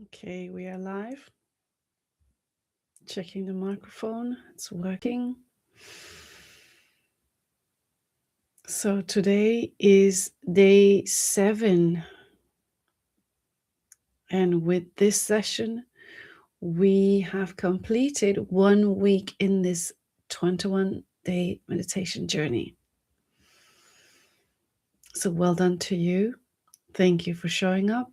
Okay, we are live. Checking the microphone, it's working. So today is day 7, and with this session, we have completed 1 week in this 21-day meditation journey. So well done to you. Thank you for showing up,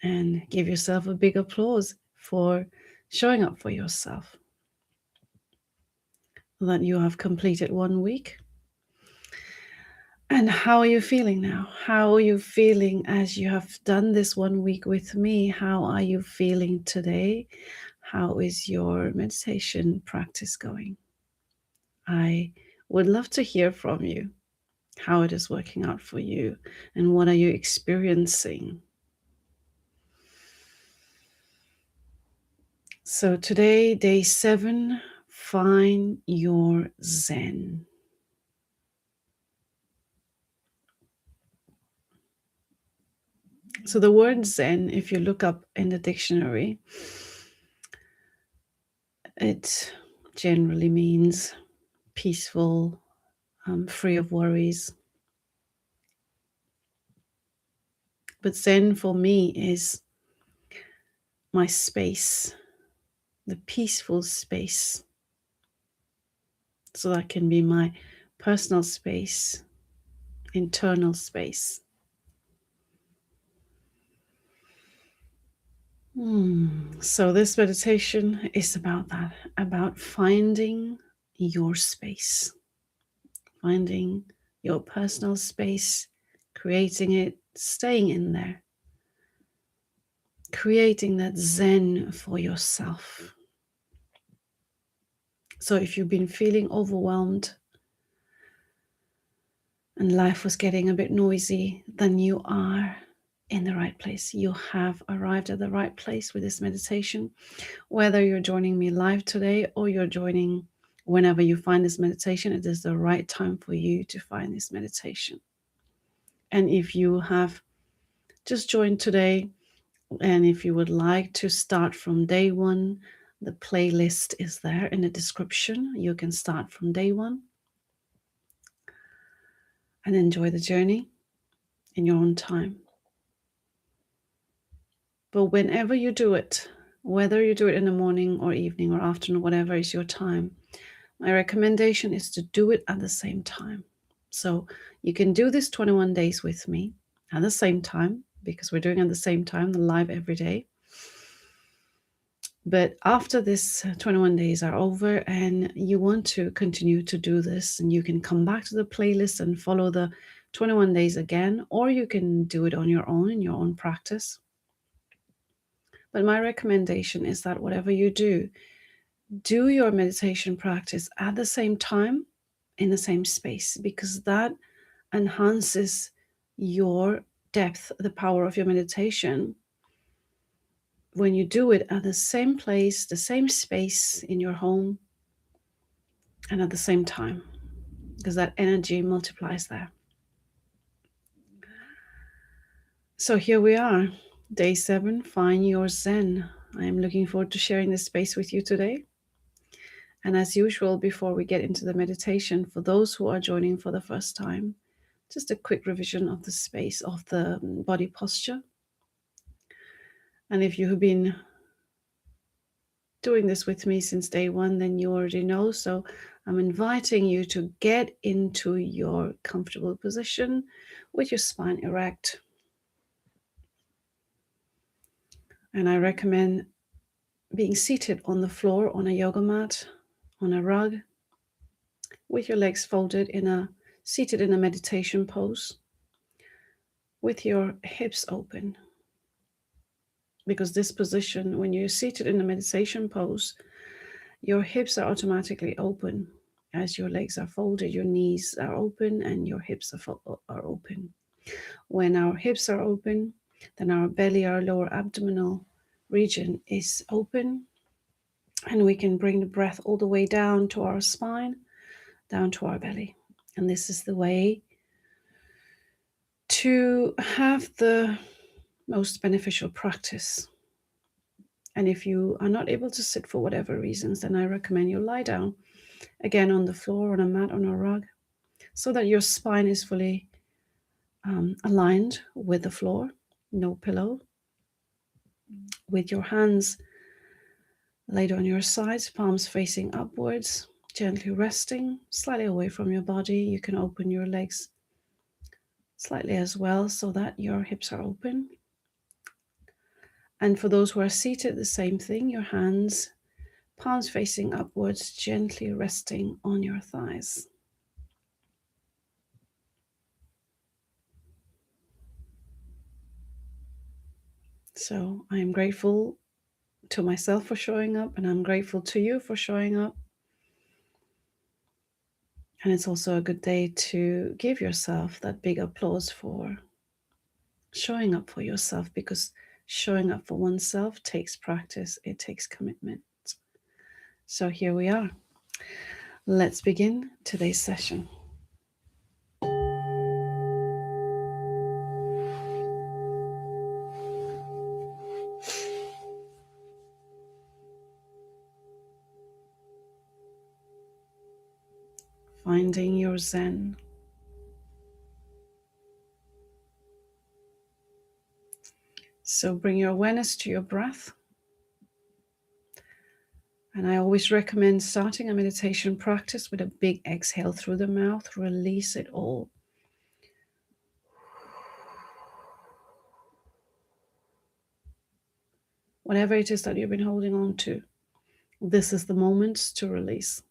and give yourself a big applause for showing up for yourself. That you have completed 1 week. And how are you feeling now? How are you feeling as you have done this 1 week with me? How are you feeling today? How is your meditation practice going? I would love to hear from you how it is working out for you and what are you experiencing. So today, day 7, find your Zen. So the word Zen, if you look up in the dictionary, it generally means peaceful, free of worries. But Zen for me is my space, the peaceful space. So that can be my personal space, internal space. So this meditation is about that, about finding your space, finding your personal space, creating it, staying in there, creating that Zen for yourself. So if you've been feeling overwhelmed and life was getting a bit noisy, then you are in the right place. You have arrived at the right place with this meditation. Whether you're joining me live today or you're joining whenever you find this meditation, it is the right time for you to find this meditation. And if you have just joined today, and if you would like to start from day 1, the playlist is there in the description. You can start from day 1 and enjoy the journey in your own time. But whenever you do it, whether you do it in the morning or evening or afternoon, whatever is your time, my recommendation is to do it at the same time. So you can do this 21 days with me at the same time, because we're doing it at the same time, the live every day. But after this 21 days are over and you want to continue to do this, and you can come back to the playlist and follow the 21 days again, or you can do it on your own in your own practice. But my recommendation is that whatever you do your meditation practice at the same time in the same space, because that enhances your depth, the power of your meditation. When you do it at the same place, the same space in your home, and at the same time, because that energy multiplies there. So here we are, day 7, find your Zen. I am looking forward to sharing this space with you today. And as usual, before we get into the meditation, for those who are joining for the first time, just a quick revision of the space of the body posture. And if you have been doing this with me since day 1, then you already know. So I'm inviting you to get into your comfortable position with your spine erect. And I recommend being seated on the floor, on a yoga mat, on a rug, with your legs folded seated in a meditation pose, with your hips open. Because this position, when you're seated in a meditation pose, your hips are automatically open. As your legs are folded, your knees are open and your hips are open. When our hips are open, then our belly, our lower abdominal region is open, and we can bring the breath all the way down to our spine, down to our belly. And this is the way to have the most beneficial practice. And if you are not able to sit for whatever reasons, then I recommend you lie down again on the floor, on a mat, on a rug, so that your spine is fully aligned with the floor, no pillow, with your hands laid on your sides, palms facing upwards, gently resting slightly away from your body. You can open your legs slightly as well so that your hips are open. And for those who are seated, the same thing, your hands, palms facing upwards, gently resting on your thighs. So I am grateful to myself for showing up, and I'm grateful to you for showing up. And it's also a good day to give yourself that big applause for showing up for yourself, because showing up for oneself takes practice, it takes commitment. So here we are. Let's begin today's session. Finding your Zen. So bring your awareness to your breath. And I always recommend starting a meditation practice with a big exhale through the mouth. Release it all. Whatever it is that you've been holding on to, this is the moment to release.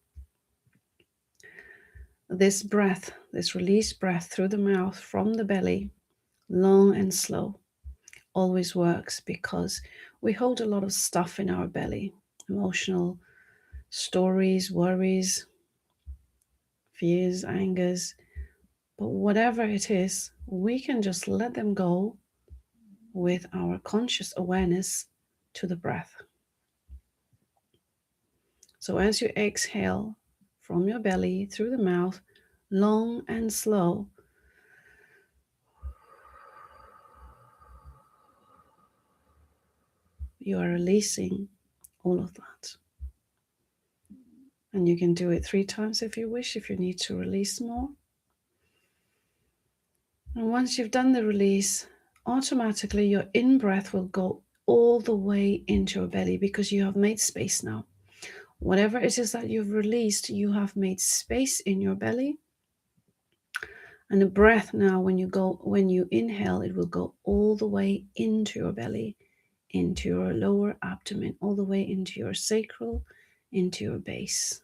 This breath, this released breath through the mouth from the belly, long and slow, always works, because we hold a lot of stuff in our belly, emotional stories, worries, fears, angers. But whatever it is, we can just let them go with our conscious awareness to the breath. So as you exhale from your belly through the mouth, long and slow, you are releasing all of that. And you can do it 3 times if you wish, if you need to release more. And once you've done the release, automatically your in-breath will go all the way into your belly, because you have made space now. Whatever it is that you've released, you have made space in your belly. And the breath now, when you inhale, it will go all the way into your belly, into your lower abdomen, all the way into your sacral, into your base.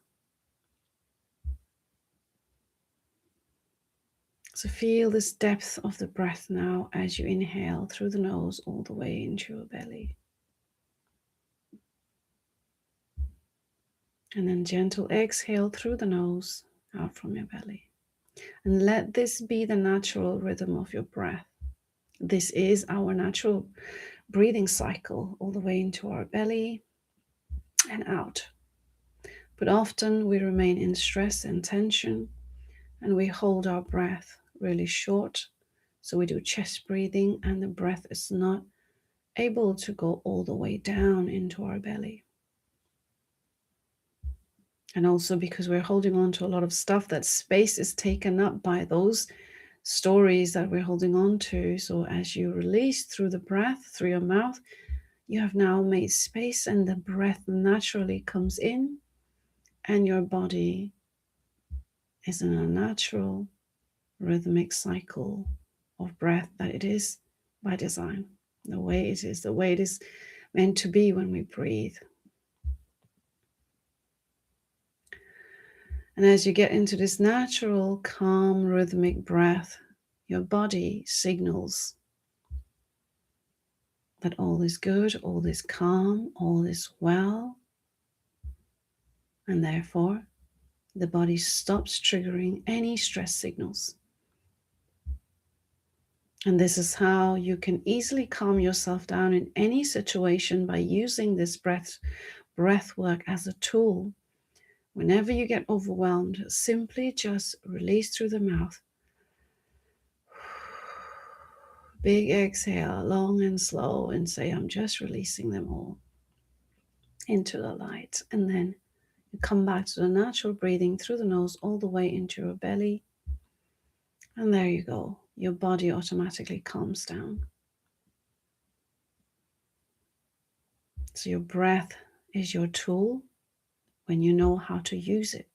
So feel this depth of the breath now as you inhale through the nose all the way into your belly. And then gentle exhale through the nose out from your belly. And let this be the natural rhythm of your breath. This is our natural breathing cycle, all the way into our belly and out. But often we remain in stress and tension, and we hold our breath really short. So we do chest breathing, and the breath is not able to go all the way down into our belly. And also because we're holding on to a lot of stuff, that space is taken up by those stories that we're holding on to. So as you release through the breath, through your mouth, you have now made space, and the breath naturally comes in, and your body is in a natural rhythmic cycle of breath that it is by design, the way it is meant to be when we breathe. And as you get into this natural, calm, rhythmic breath, your body signals that all is good, all is calm, all is well. And therefore, the body stops triggering any stress signals. And this is how you can easily calm yourself down in any situation, by using this breath work as a tool. Whenever you get overwhelmed, simply just release through the mouth. Big exhale, long and slow, and say, I'm just releasing them all. into the light. And then you come back to the natural breathing through the nose all the way into your belly. And there you go. Your body automatically calms down. So your breath is your tool when you know how to use it.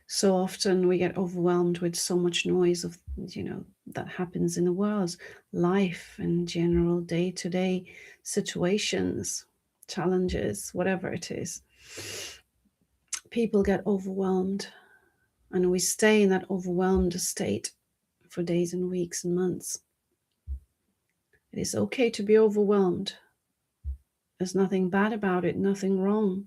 So often we get overwhelmed with so much noise of, that happens in the world, life and general day-to-day situations, challenges, whatever it is. People get overwhelmed, and we stay in that overwhelmed state for days and weeks and months. It is okay to be overwhelmed. There's nothing bad about it, nothing wrong.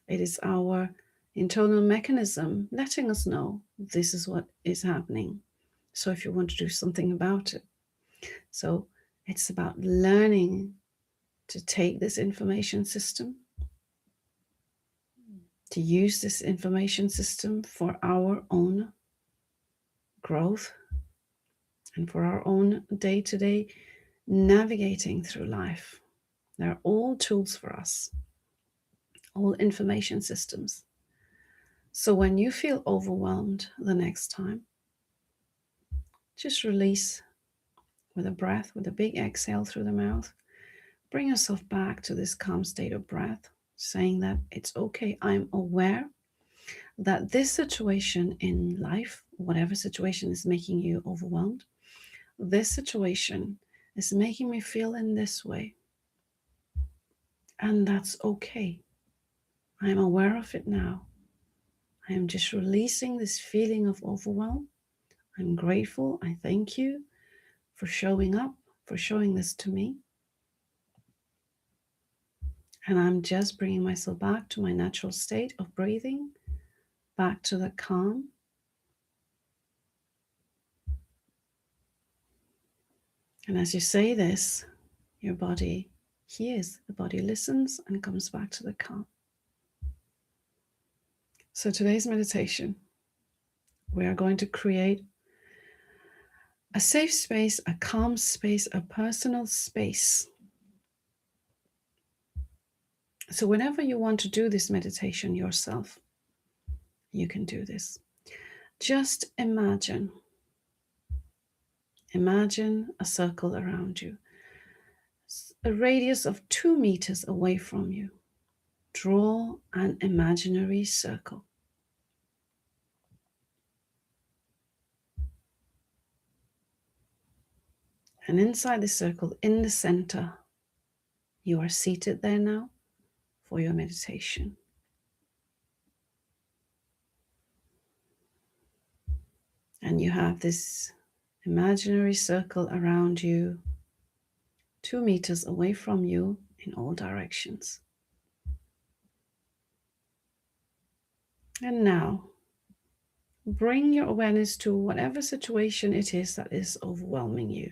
It is our internal mechanism letting us know this is what is happening. So if you want to do something about it. So it's about learning to take this information system, to use this information system for our own growth and for our own day-to-day navigating through life. They're all tools for us, all information systems. So when you feel overwhelmed the next time, just release with a breath, with a big exhale through the mouth. Bring yourself back to this calm state of breath, saying that it's okay. I'm aware that this situation in life, whatever situation is making you overwhelmed, this situation is making me feel in this way. And that's okay. I'm aware of it now. I am just releasing this feeling of overwhelm. I'm grateful. I thank you for showing up, for showing this to me. And I'm just bringing myself back to my natural state of breathing, back to the calm. And as you say this, your body hears, the body listens and comes back to the calm. So today's meditation, we are going to create a safe space, a calm space, a personal space. So whenever you want to do this meditation yourself, you can do this. Just imagine a circle around you, a radius of 2 meters away from you. Draw an imaginary circle. And inside the circle, in the center, you are seated there now for your meditation. And you have this imaginary circle around you, 2 meters away from you in all directions. And now, bring your awareness to whatever situation it is that is overwhelming you.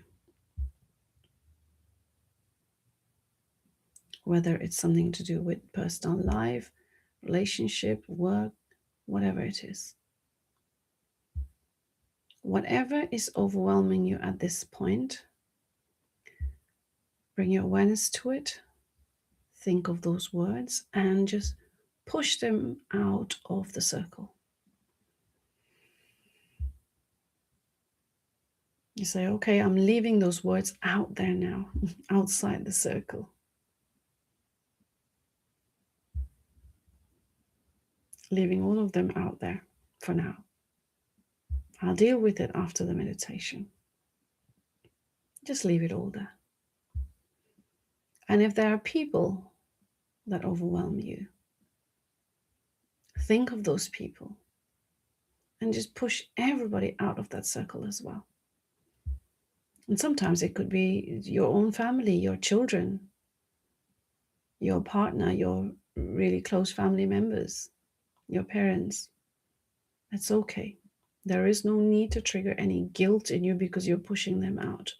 Whether it's something to do with personal life, relationship, work, whatever it is. Whatever is overwhelming you at this point, bring your awareness to it. Think of those words and just push them out of the circle. You say, okay, I'm leaving those words out there now, outside the circle. Leaving all of them out there for now. I'll deal with it after the meditation. Just leave it all there. And if there are people that overwhelm you, think of those people and just push everybody out of that circle as well. And sometimes it could be your own family, your children, your partner, your really close family members, your parents. That's okay. There is no need to trigger any guilt in you because you're pushing them out.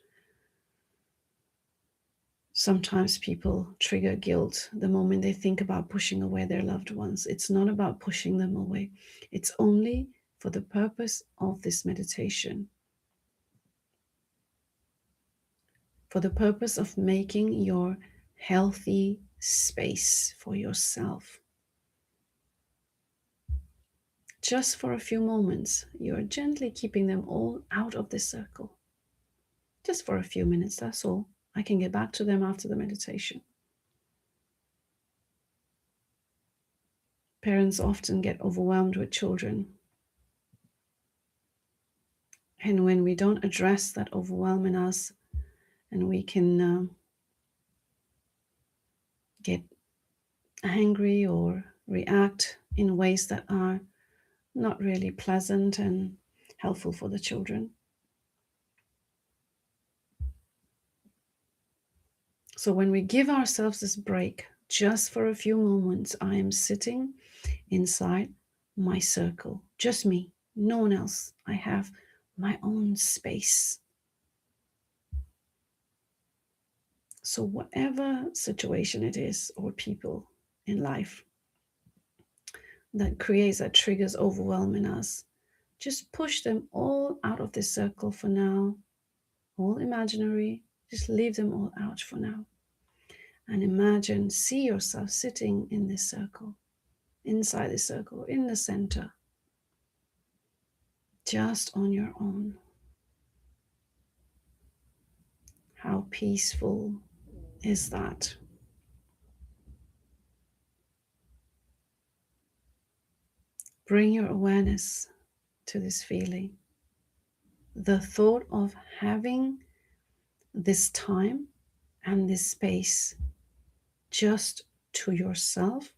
Sometimes people trigger guilt the moment they think about pushing away their loved ones. It's not about pushing them away. It's only for the purpose of this meditation, for the purpose of making your healthy space for yourself. Just for a few moments, you are gently keeping them all out of the circle. Just for a few minutes, that's all. I can get back to them after the meditation. Parents often get overwhelmed with children. And when we don't address that overwhelm in us, and we can get angry or react in ways that are not really pleasant and helpful for the children. So when we give ourselves this break, just for a few moments, I am sitting inside my circle, just me, no one else. I have my own space. So whatever situation it is or people in life that triggers overwhelm in us, just push them all out of this circle for now, all imaginary. Just leave them all out for now. And imagine, see yourself sitting in this circle, inside the circle, in the center, just on your own. How peaceful is that? Bring your awareness to this feeling. The thought of having this time and this space just to yourself,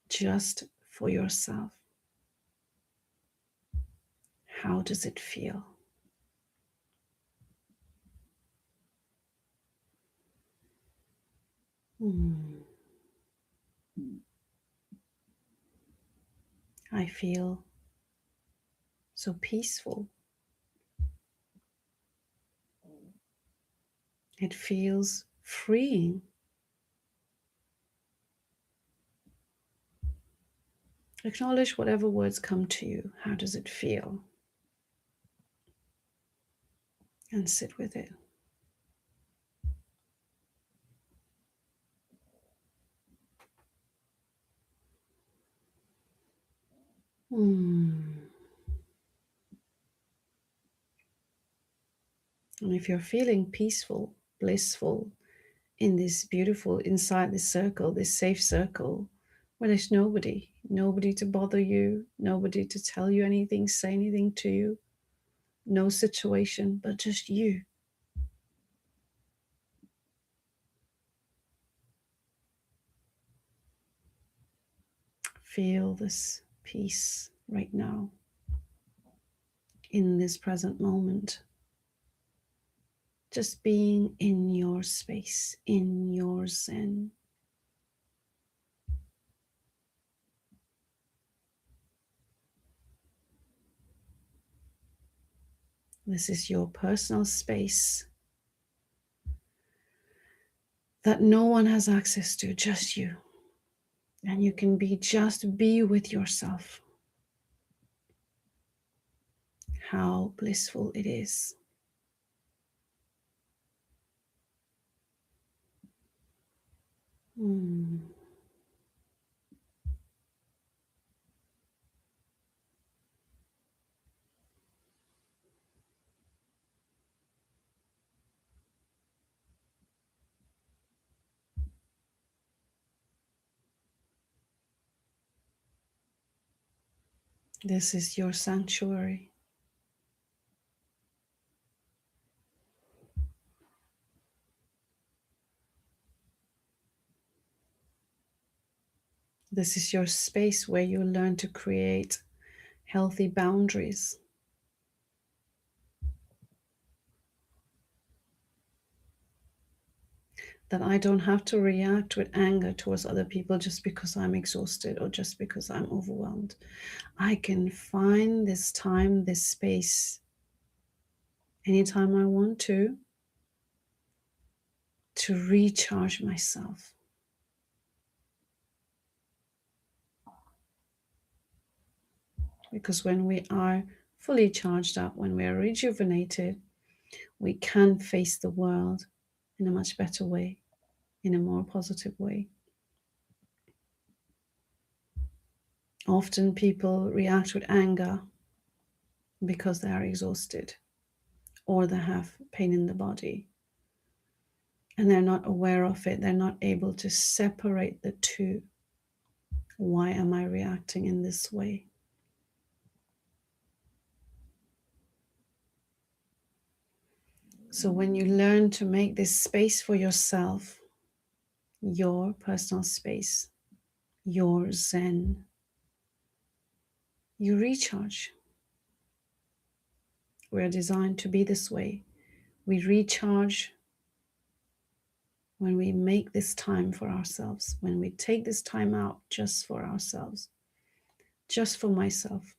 just for yourself. How does it feel? I feel so peaceful. It feels freeing. Acknowledge whatever words come to you. How does it feel? And sit with it. And if you're feeling peaceful, blissful in this beautiful, inside this circle, this safe circle, where there's nobody to bother you, nobody to tell you anything, say anything to you, no situation, but just you. Feel this peace right now, in this present moment. Just being in your space, in your Zen. This is your personal space that no one has access to, just you. And you can just be with yourself. How blissful it is. This is your sanctuary. This is your space where you learn to create healthy boundaries. That I don't have to react with anger towards other people just because I'm exhausted or just because I'm overwhelmed. I can find this time, this space, anytime I want to recharge myself. Because when we are fully charged up, when we are rejuvenated, we can face the world in a much better way, in a more positive way. Often people react with anger because they are exhausted or they have pain in the body and they're not aware of it. They're not able to separate the two. Why am I reacting in this way? So when you learn to make this space for yourself, your personal space, your Zen, you recharge. We're designed to be this way. We recharge when we make this time for ourselves, when we take this time out just for ourselves, just for myself.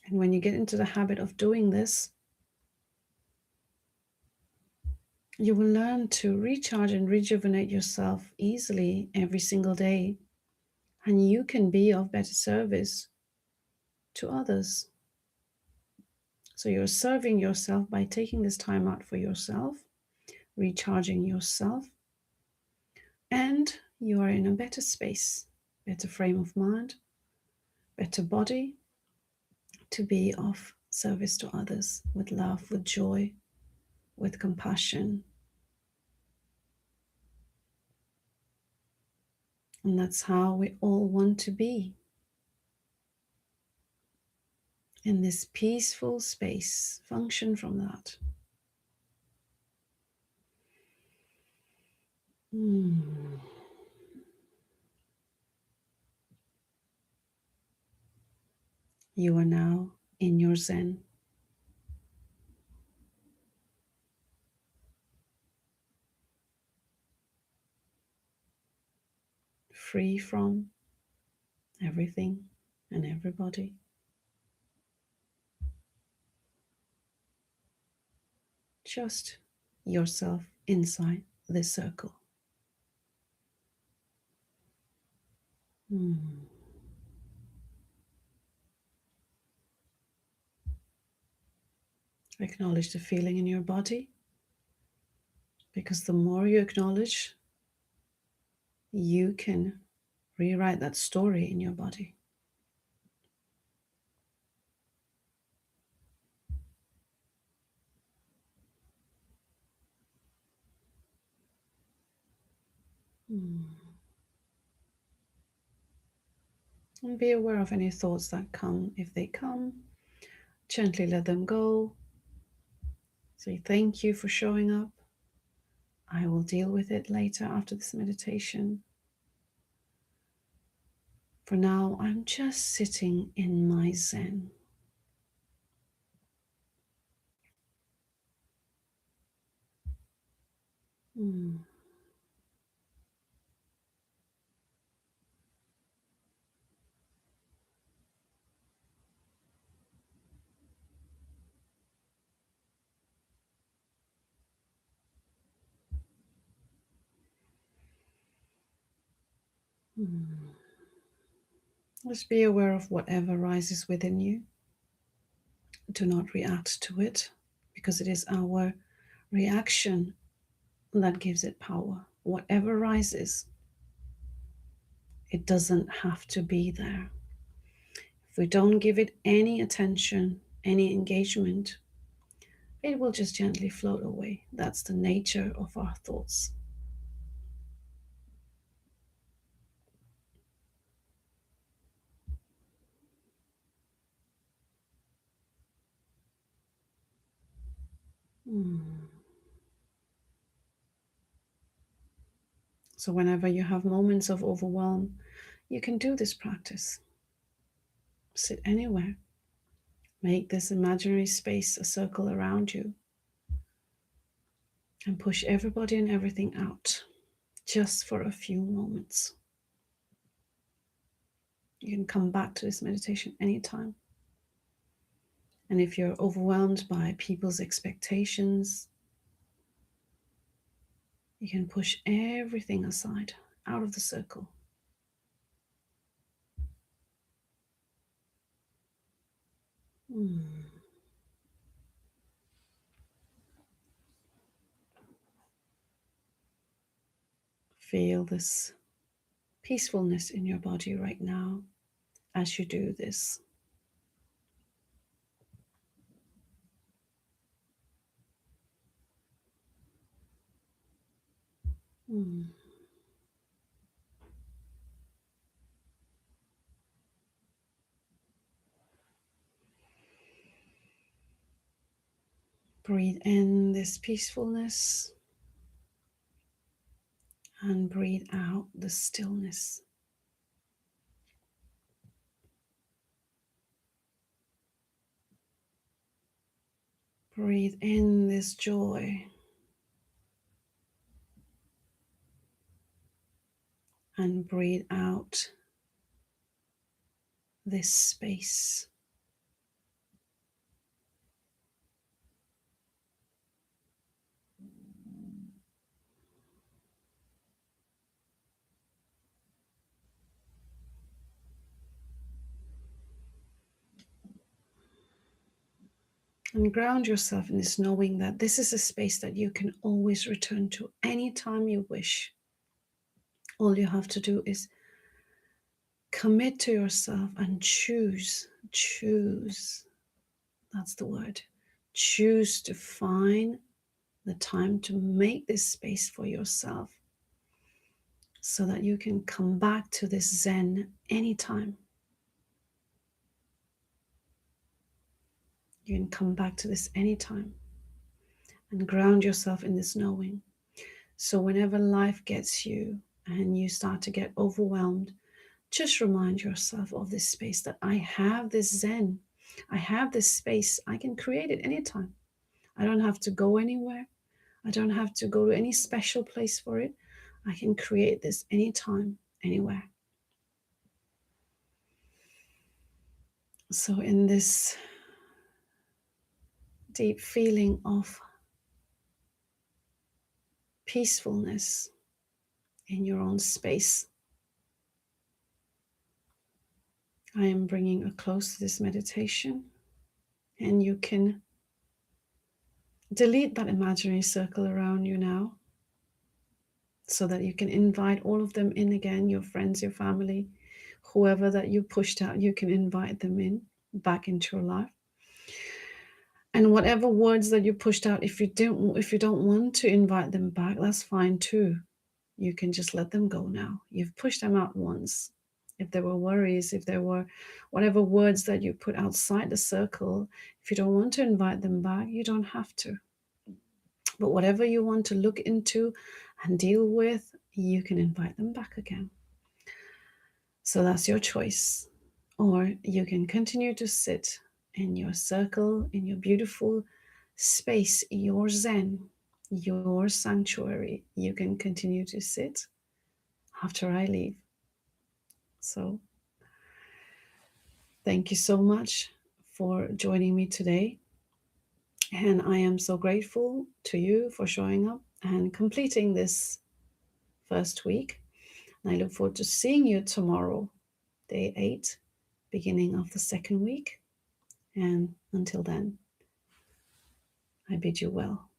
And when you get into the habit of doing this, you will learn to recharge and rejuvenate yourself easily every single day. And you can be of better service to others. So you're serving yourself by taking this time out for yourself, recharging yourself, and you are in a better space, better frame of mind, better body to be of service to others with love, with joy, with compassion. And that's how we all want to be, in this peaceful space. Function from that. You are now in your Zen, free from everything and everybody. Just yourself inside this circle. Acknowledge the feeling in your body, because the more you acknowledge, you can rewrite that story in your body. And be aware of any thoughts that come. If they come, gently let them go. Say thank you for showing up. I will deal with it later after this meditation. For now, I'm just sitting in my Zen. Just be aware of whatever rises within you. Do not react to it, because it is our reaction that gives it power. Whatever rises, it doesn't have to be there. If we don't give it any attention, any engagement, it will just gently float away. That's the nature of our thoughts. So whenever you have moments of overwhelm, you can do this practice. Sit anywhere. Make this imaginary space a circle around you and push everybody and everything out just for a few moments. You can come back to this meditation anytime. And if you're overwhelmed by people's expectations, you can push everything aside, out of the circle. Mm. Feel this peacefulness in your body right now as you do this. Mm. Breathe in this peacefulness and breathe out the stillness. Breathe in this joy and breathe out this space. And ground yourself in this knowing that this is a space that you can always return to anytime you wish. All you have to do is commit to yourself and choose. That's the word. Choose to find the time to make this space for yourself so that you can come back to this Zen anytime. You can come back to this anytime and ground yourself in this knowing. So whenever life gets you and you start to get overwhelmed, just remind yourself of this space that I have this Zen. I have this space. I can create it anytime. I don't have to go anywhere. I don't have to go to any special place for it. I can create this anytime, anywhere. So in this deep feeling of peacefulness in your own space, I am bringing a close to this meditation, and you can delete that imaginary circle around you now so that you can invite all of them in again, your friends, your family, whoever that you pushed out, you can invite them in back into your life. And whatever words that you pushed out, if you don't want to invite them back, that's fine too. You can just let them go now. You've pushed them out once. If there were worries, if there were whatever words that you put outside the circle, if you don't want to invite them back, you don't have to. But whatever you want to look into and deal with, you can invite them back again. So that's your choice. Or you can continue to sit in your circle, in your beautiful space, your Zen, your sanctuary. You can continue to sit after I leave. So thank you so much for joining me today. And I am so grateful to you for showing up and completing this first week. And I look forward to seeing you tomorrow, day 8, beginning of the second week. And until then, I bid you well.